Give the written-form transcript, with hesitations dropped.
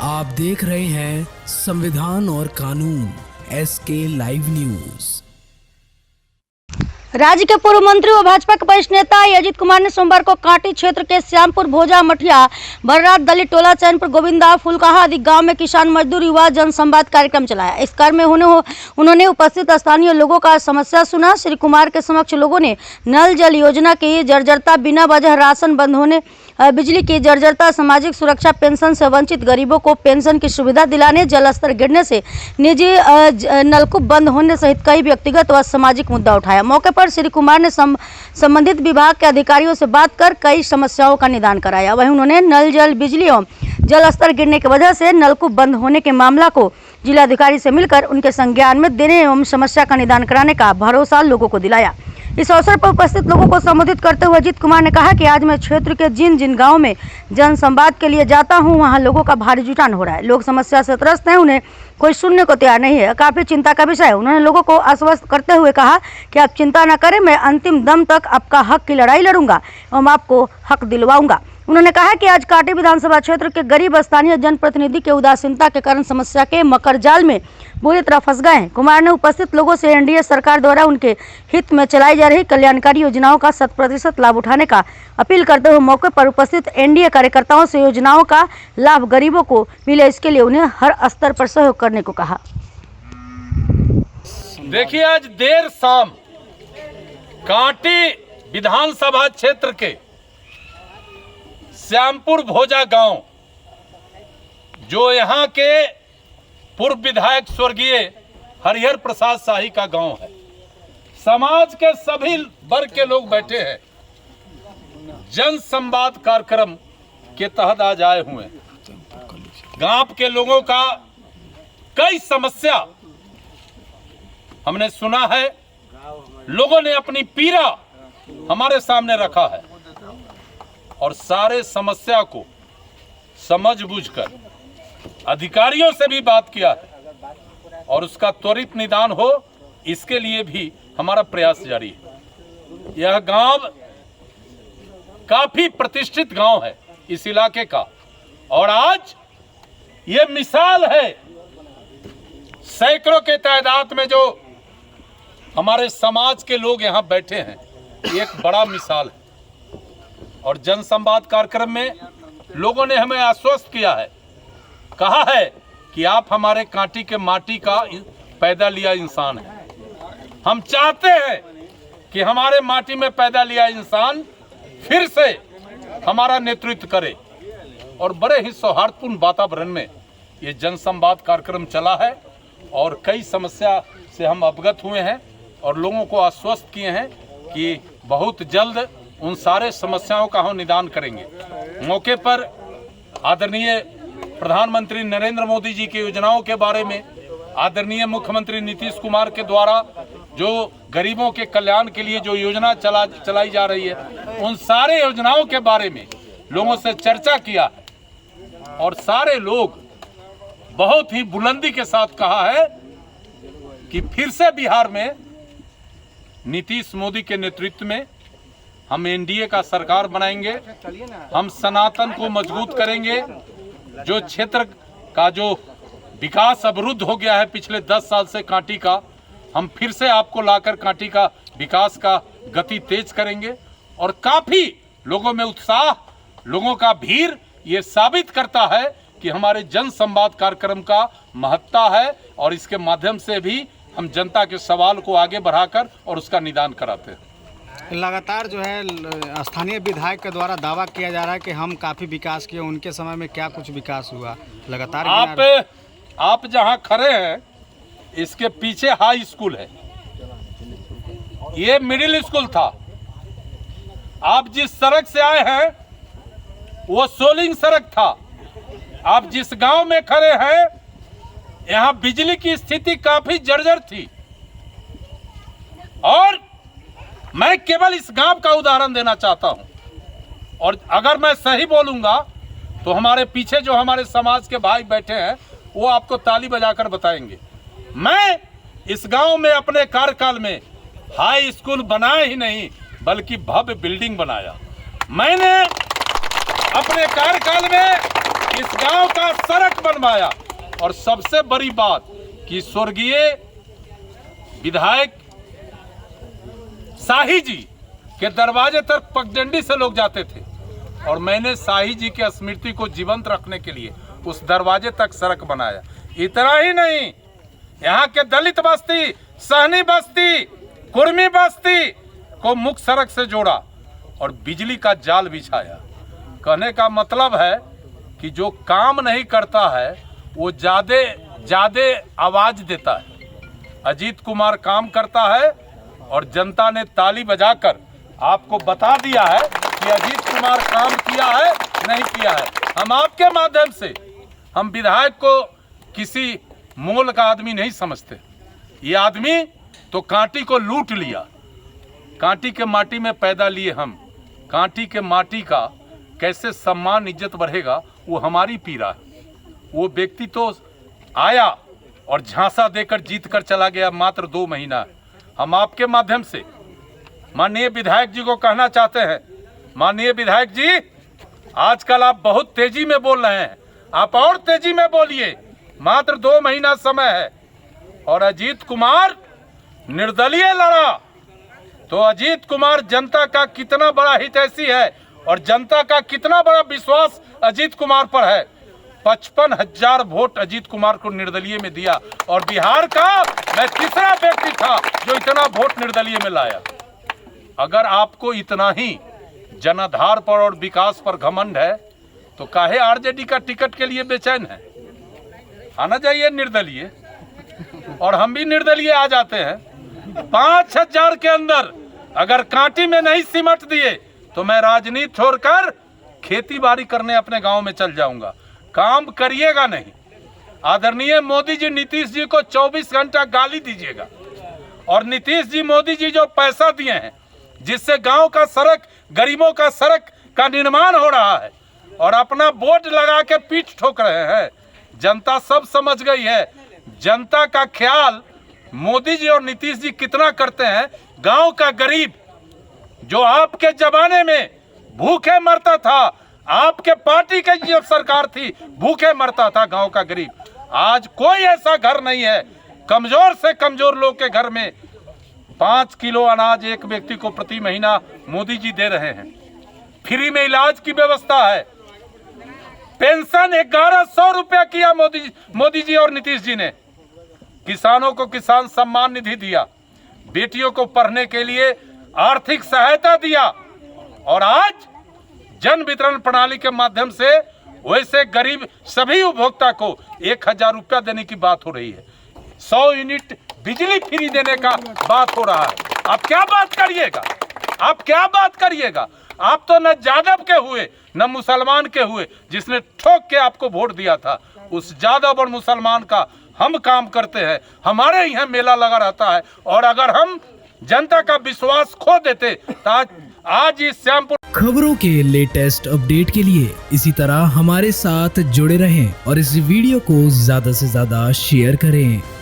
आप देख रहे हैं संविधान और कानून SK लाइव न्यूज। राज्य के पूर्व मंत्री व भाजपा के वरिष्ठ नेता अजित कुमार ने सोमवार को कांटी क्षेत्र के श्यामपुर, भोजा, मठिया, भर्रात, दलित टोला, चैनपुर, गोविंदा, फुलकाहा आदि गांव में किसान मजदूर युवा जनसंवाद कार्यक्रम चलाया। इस कार्यक्रम में उन्होंने उपस्थित स्थानीय लोगों का समस्या सुना। श्री कुमार के समक्ष लोगों ने नल जल योजना की जर्जरता, बिना वजह राशन बंद होने, बिजली की जर्जरता, सामाजिक सुरक्षा पेंशन से वंचित गरीबों को पेंशन की सुविधा दिलाने, जल स्तर गिरने से निजी नलकूप बंद होने सहित कई व्यक्तिगत व सामाजिक मुद्दा उठाया। मौके पर श्री कुमार ने संबंधित विभाग के अधिकारियों से बात कर कई समस्याओं का निदान कराया। वहीं उन्होंने नल जल, बिजली एवं जल स्तर गिरने की वजह से नलकूप बंद होने के मामला को जिलाधिकारी से मिलकर उनके संज्ञान में देने एवं समस्या का निदान कराने का भरोसा लोगों को दिलाया। इस अवसर पर उपस्थित लोगों को संबोधित करते हुए अजित कुमार ने कहा कि आज मैं क्षेत्र के जिन जिन गांवों में जन संवाद के लिए जाता हूं, वहां लोगों का भारी जुटान हो रहा है। लोग समस्या से त्रस्त हैं, उन्हें कोई सुनने को तैयार नहीं है। काफी चिंता का विषय है। उन्होंने लोगों को आश्वस्त करते हुए कहा कि आप चिंता न करें, मैं अंतिम दम तक आपका हक की लड़ाई लड़ूंगा एवं आपको हक दिलवाऊंगा। उन्होंने कहा कि आज कांटी विधानसभा क्षेत्र के गरीब स्थानीय जनप्रतिनिधि के उदासीनता के कारण समस्या के मकर जाल में बुरी तरह फंस गए हैं। कुमार ने उपस्थित लोगों से एनडीए सरकार द्वारा उनके हित में चलाई जा रही कल्याणकारी योजनाओं का 100% लाभ उठाने का अपील करते हुए मौके पर उपस्थित एनडीए कार्यकर्ताओं से योजनाओं का लाभ गरीबों को मिले, इसके लिए उन्हें हर स्तर पर सहयोग करने को कहा। देखिए, आज देर शाम कांटी विधानसभा क्षेत्र के श्यामपुर, भोजा गांव, जो यहाँ के पूर्व विधायक स्वर्गीय हरिहर प्रसाद शाही का गांव है, समाज के सभी वर्ग के लोग बैठे हैं। जन संवाद कार्यक्रम के तहत आज आए हुए हैं। गांव के लोगों का कई समस्या हमने सुना है। लोगों ने अपनी पीड़ा हमारे सामने रखा है और सारे समस्या को समझ बूझकर अधिकारियों से भी बात किया है और उसका त्वरित निदान हो, इसके लिए भी हमारा प्रयास जारी है। यह गांव काफी प्रतिष्ठित गांव है इस इलाके का और आज ये मिसाल है। सैकड़ों के तादाद में जो हमारे समाज के लोग यहाँ बैठे हैं, एक बड़ा मिसाल है। और जनसंवाद कार्यक्रम में लोगों ने हमें आश्वस्त किया है, कहा है कि आप हमारे कांटी के माटी का पैदा लिया इंसान है। हम चाहते हैं कि हमारे माटी में पैदा लिया इंसान फिर से हमारा नेतृत्व करे। और बड़े ही सौहार्दपूर्ण वातावरण में ये जनसंवाद कार्यक्रम चला है और कई समस्या से हम अवगत हुए हैं और लोगों को आश्वस्त किए हैं कि बहुत जल्द उन सारे समस्याओं का हम निदान करेंगे। मौके पर आदरणीय प्रधानमंत्री नरेंद्र मोदी जी की योजनाओं के बारे में, आदरणीय मुख्यमंत्री नीतीश कुमार के द्वारा जो गरीबों के कल्याण के लिए जो योजना चलाई जा रही है, उन सारे योजनाओं के बारे में लोगों से चर्चा किया है और सारे लोग बहुत ही बुलंदी के साथ कहा है कि फिर से बिहार में नीतीश मोदी के नेतृत्व में हम एनडीए का सरकार बनाएंगे। हम सनातन को मजबूत करेंगे। जो क्षेत्र का जो विकास अवरुद्ध हो गया है पिछले 10 साल से कांटी का, हम फिर से आपको लाकर कांटी का विकास का गति तेज करेंगे। और काफी लोगों में उत्साह, लोगों का भीड़ ये साबित करता है कि हमारे जन संवाद कार्यक्रम का महत्ता है और इसके माध्यम से भी हम जनता के सवाल को आगे बढ़ाकर और उसका निदान कराते हैं। लगातार जो है स्थानीय विधायक के द्वारा दावा किया जा रहा है कि हम काफी विकास किए, उनके समय में क्या कुछ विकास हुआ? लगातार आप जहां खड़े हैं इसके पीछे हाई स्कूल है, ये मिडिल स्कूल था। आप जिस सड़क से आए हैं वो सोलिंग सड़क था। आप जिस गांव में खड़े हैं यहां बिजली की स्थिति काफी जर्जर थी और मैं केवल इस गांव का उदाहरण देना चाहता हूं। और अगर मैं सही बोलूंगा तो हमारे पीछे जो हमारे समाज के भाई बैठे हैं वो आपको ताली बजाकर बताएंगे। मैं इस गांव में अपने कार्यकाल में हाई स्कूल बनाया ही नहीं बल्कि भव्य बिल्डिंग बनाया। मैंने अपने कार्यकाल में इस गांव का सड़क बनवाया। और सबसे बड़ी बात कि स्वर्गीय विधायक शाही जी के दरवाजे तक पगडंडी से लोग जाते थे और मैंने शाही जी के स्मृति को जीवंत रखने के लिए उस दरवाजे तक सड़क बनाया। इतना ही नहीं, यहाँ के दलित बस्ती, सहनी बस्ती, कुर्मी बस्ती को मुख्य सड़क से जोड़ा और बिजली का जाल बिछाया। कहने का मतलब है कि जो काम नहीं करता है वो ज्यादा आवाज देता है। अजीत कुमार काम करता है और जनता ने ताली बजाकर आपको बता दिया है कि अजीत कुमार काम किया है नहीं किया है। हम आपके माध्यम से हम विधायक को किसी मोल का आदमी नहीं समझते। ये आदमी तो कांटी को लूट लिया, कांटी के माटी में पैदा लिए हम। कांटी के माटी का कैसे सम्मान इज्जत बढ़ेगा वो हमारी पीड़ा है। वो व्यक्ति तो आया और झांसा देकर जीत कर चला गया, मात्र 2 महीना। हम आपके माध्यम से माननीय विधायक जी को कहना चाहते हैं, माननीय विधायक जी आजकल आप बहुत तेजी में बोल रहे हैं, आप और तेजी में बोलिए, मात्र 2 महीना समय है। और अजीत कुमार निर्दलीय लड़ा तो अजीत कुमार जनता का कितना बड़ा हितैषी है और जनता का कितना बड़ा विश्वास अजीत कुमार पर है। 55,000 वोट अजीत कुमार को निर्दलीय में दिया और बिहार का मैं तीसरा व्यक्ति था जो इतना वोट निर्दलीय में लाया। अगर आपको इतना ही जनाधार पर और विकास पर घमंड है तो काहे आरजेडी का टिकट के लिए बेचैन है? आना चाहिए निर्दलीय और हम भी निर्दलीय आ जाते हैं। 5,000 के अंदर अगर कांटी में नहीं सिमट दिए तो मैं राजनीति छोड़कर खेती बाड़ी करने अपने गांव में चल जाऊंगा। काम करिएगा नहीं। आदरणीय मोदी जी नीतीश जी को 24 घंटा गाली दीजिएगा और नीतीश जी मोदी जी जो पैसा दिए हैं जिससे गांव का सड़क, गरीबों का सड़क का निर्माण हो रहा है और अपना बोर्ड लगा के पीठ ठोक रहे हैं। जनता सब समझ गई है। जनता का ख्याल मोदी जी और नीतीश जी कितना करते हैं। गांव का गरीब जो आपके जमाने में भूखे मरता था, आपके पार्टी की जब सरकार थी भूखे मरता था गांव का गरीब, आज कोई ऐसा घर नहीं है। कमजोर से कमजोर लोग के घर में 5 किलो अनाज एक व्यक्ति को प्रति महीना मोदी जी दे रहे हैं। फ्री में इलाज की व्यवस्था है। पेंशन 1100 रुपया किया मोदी जी और नीतीश जी ने। किसानों को किसान सम्मान निधि दिया, बेटियों को पढ़ने के लिए आर्थिक सहायता दिया और आज जन वितरण प्रणाली के माध्यम से वैसे गरीब सभी उपभोक्ता को 1,000 रुपया देने की बात हो रही है। 100 यूनिट बिजली फ्री देने का बात हो रहा है। आप क्या बात करिएगा? आप क्या बात करिएगा? आप तो न यादव के हुए न मुसलमान के हुए जिसने ठोक के आपको वोट दिया था। उस यादव और मुसलमान का हम काम करते हैं। हमारे यहाँ मेला लगा रहता है और अगर हम जनता का विश्वास खो देते तो आज इस श्यामपुर खबरों के लेटेस्ट अपडेट के लिए इसी तरह हमारे साथ जुड़े रहें और इस वीडियो को ज्यादा से ज्यादा शेयर करें।